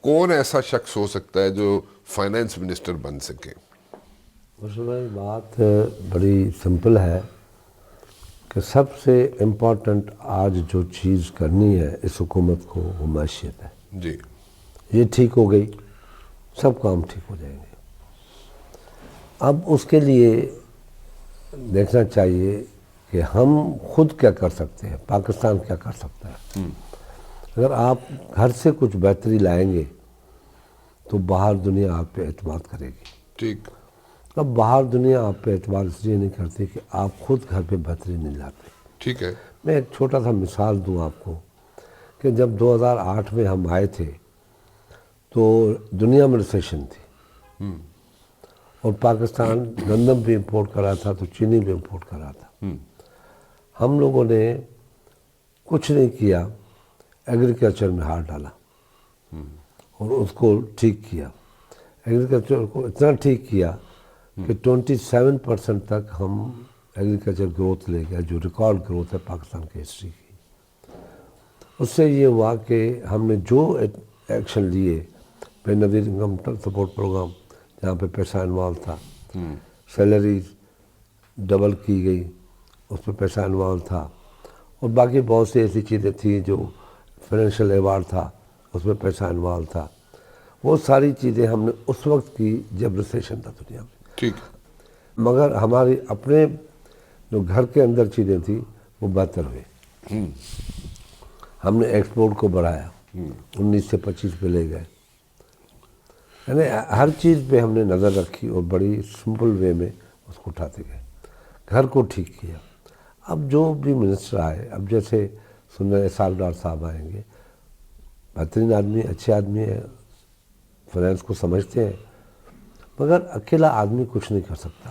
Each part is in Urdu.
کون ایسا شخص ہو سکتا ہے جو فائنانس منسٹر بن سکے؟ مرشد بھائی بات بڑی سمپل ہے کہ سب سے امپورٹنٹ آج جو چیز کرنی ہے اس حکومت کو وہ معیشت ہے. جی. یہ ٹھیک ہو گئی سب کام ٹھیک ہو جائیں گے. اب اس کے لیے دیکھنا چاہیے کہ ہم خود کیا کر سکتے ہیں، پاکستان کیا کر سکتا ہے. اگر آپ گھر سے کچھ بہتری لائیں گے تو باہر دنیا آپ پہ اعتماد کرے گی. ٹھیک. اب باہر دنیا آپ پہ اعتماد اس لیے نہیں کرتی کہ آپ خود گھر پہ بہتری نہیں لاتے. ٹھیک ہے. میں ایک چھوٹا سا مثال دوں آپ کو کہ جب 2008 میں ہم آئے تھے تو دنیا میں ریسیشن تھی اور پاکستان گندم بھی امپورٹ کر رہا تھا تو چینی بھی امپورٹ کر رہا تھا. ہم لوگوں نے کچھ نہیں کیا، ایگریکلچر میں ہاتھ ڈالا اور اس کو ٹھیک کیا. ایگریکلچر کو اتنا ٹھیک کیا کہ 27% تک ہم ایگریکلچر گروتھ لے گئے، جو ریکارڈ گروتھ ہے پاکستان کی ہسٹری کی. اس سے یہ ہوا کہ ہم نے جو ایکشن لیے، بے نظیر انکم سپورٹ پروگرام جہاں پہ پیسہ انوالو تھا، سیلریز ڈبل کی گئی اس پہ پیسہ انوالو تھا، اور باقی بہت سی ایسی چیزیں تھیں جو فائنینشیل ایوارڈ تھا اس میں پیسہ انوالو تھا. وہ ساری چیزیں ہم نے اس وقت کی جب ریسیشن تھا دنیا میں. ٹھیک. مگر ہماری اپنے جو گھر کے اندر چیزیں تھیں وہ بہتر ہوئی. ہم نے ایکسپورٹ کو بڑھایا، 19 سے 25 پہ لے گئے. یعنی ہر چیز پہ ہم نے نظر رکھی اور بڑی سمپل وے میں اس کو اٹھاتے گئے، گھر کو ٹھیک کیا. اب جو بھی منسٹر آئے، اب جیسے سندر اسحاق ڈار صاحب آئیں گے، بہترین آدمی، اچھے آدمی ہیں، فائنینس کو سمجھتے ہیں، مگر اکیلا آدمی کچھ نہیں کر سکتا.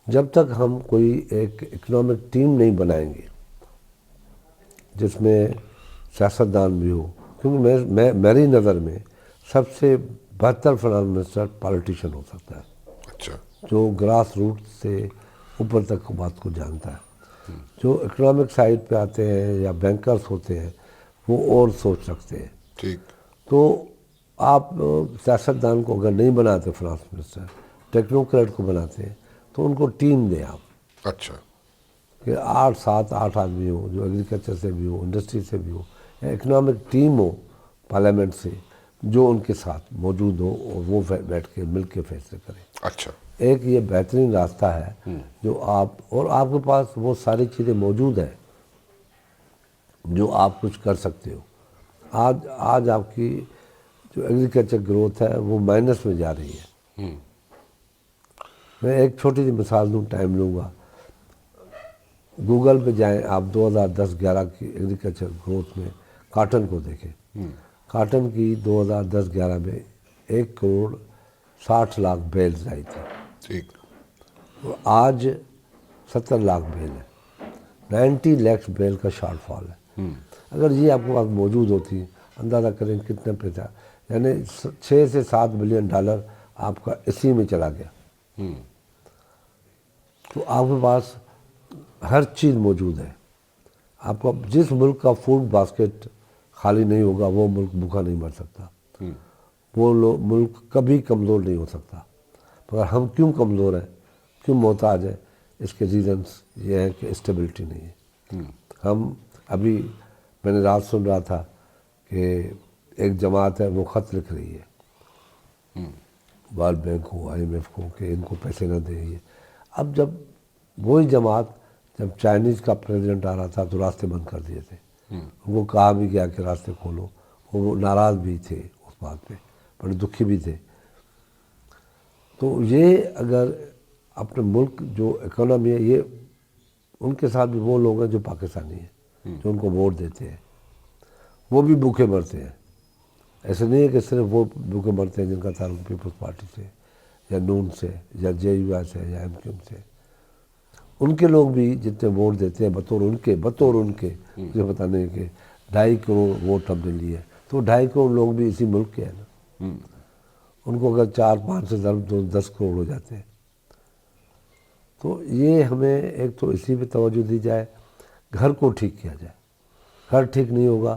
جب تک ہم کوئی ایک اکنامک ٹیم نہیں بنائیں گے جس میں سیاستدان بھی ہو، کیونکہ میری نظر میں سب سے بہتر فائنانس منسٹر پالیٹیشین ہو سکتا ہے. اچھا. جو گراس روٹ سے اوپر تک بات کو جانتا ہے. جو اکنامک سائڈ پہ آتے ہیں یا بینکرز ہوتے ہیں وہ اور سوچ رکھتے ہیں. ٹھیک. تو آپ سیاستدان کو اگر نہیں بناتے فائنانس منسٹر، ٹیکنوکریٹ کو بناتے ہیں تو ان کو ٹیم دیں آپ اچھا. کہ 8 آدمی ہو جو ایگریکلچر سے بھی ہو، انڈسٹری سے بھی ہو، یا اکنامک ٹیم ہو پارلیمنٹ سے جو ان کے ساتھ موجود ہو اور وہ بیٹھ کے مل کے فیصلے کریں. اچھا. ایک یہ بہترین راستہ ہے جو آپ کے پاس وہ ساری چیزیں موجود ہیں جو آپ کچھ کر سکتے ہو. آج آپ کی جو ایگریکلچر گروتھ ہے وہ مائنس میں جا رہی ہے. میں ایک چھوٹی سی مثال دوں، ٹائم لوں گا. گوگل پہ جائیں آپ، 2010-11 کی ایگریکلچر گروتھ میں کاٹن کو دیکھیں. کاٹن کی 2010-11 میں 1,60,00,000 بیلز آئی تھی، ٹھیک. اور آج 70 لاکھ بیل ہے. 90 لاکھ بیل کا شارٹ فال ہے. اگر یہ آپ کے پاس موجود ہوتی، اندازہ کریں کتنا پیسہ، یعنی 6 سے 7 بلین ڈالر آپ کا اسی میں چلا گیا. تو آپ کے پاس ہر چیز موجود ہے. آپ کو جس ملک کا فوڈ باسکٹ خالی نہیں ہوگا وہ ملک بھوکا نہیں مر سکتا، وہ ملک کبھی کمزور نہیں ہو سکتا. مگر ہم کیوں کمزور ہیں، کیوں محتاج ہیں؟ اس کے ریزنس یہ ہیں کہ اسٹیبلٹی نہیں ہے. ہم ابھی میں نے رات سن رہا تھا کہ ایک جماعت ہے وہ خط لکھ رہی ہے ورلڈ بینک کو، IMF کو، کہ ان کو پیسے نہ دیں. یہ اب جب وہی جماعت جب چائنیز کا پریزیڈنٹ آ رہا تھا تو راستے بند کر دیے تھے. ان کو کہا بھی گیا کہ راستے کھولو، وہ ناراض بھی تھے اس بات پہ، بڑے دکھی بھی تھے. تو یہ اگر اپنے ملک جو اکانومی ہے، یہ ان کے ساتھ بھی وہ لوگ ہیں جو پاکستانی ہیں، جو ان کو ووٹ دیتے ہیں، وہ بھی بھوکے مرتے ہیں. ایسے نہیں ہے کہ صرف وہ بھوکے مرتے ہیں جن کا تعلق پیپلز پارٹی سے یا نون سے یا JUI سے یا MQM سے. ان کے لوگ بھی جتنے ووٹ دیتے ہیں بطور ان کے مجھے پتہ نہیں کہ 2.5 کروڑ ووٹ ہم نے لیے، تو 2.5 کروڑ لوگ بھی اسی ملک کے ہیں نا. ان کو اگر 4-5 سے ضرب دو 10 کروڑ ہو جاتے ہیں. تو یہ ہمیں ایک تو اسی پہ توجہ دی جائے، گھر کو ٹھیک کیا جائے. گھر ٹھیک نہیں ہوگا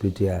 PTI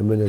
MNA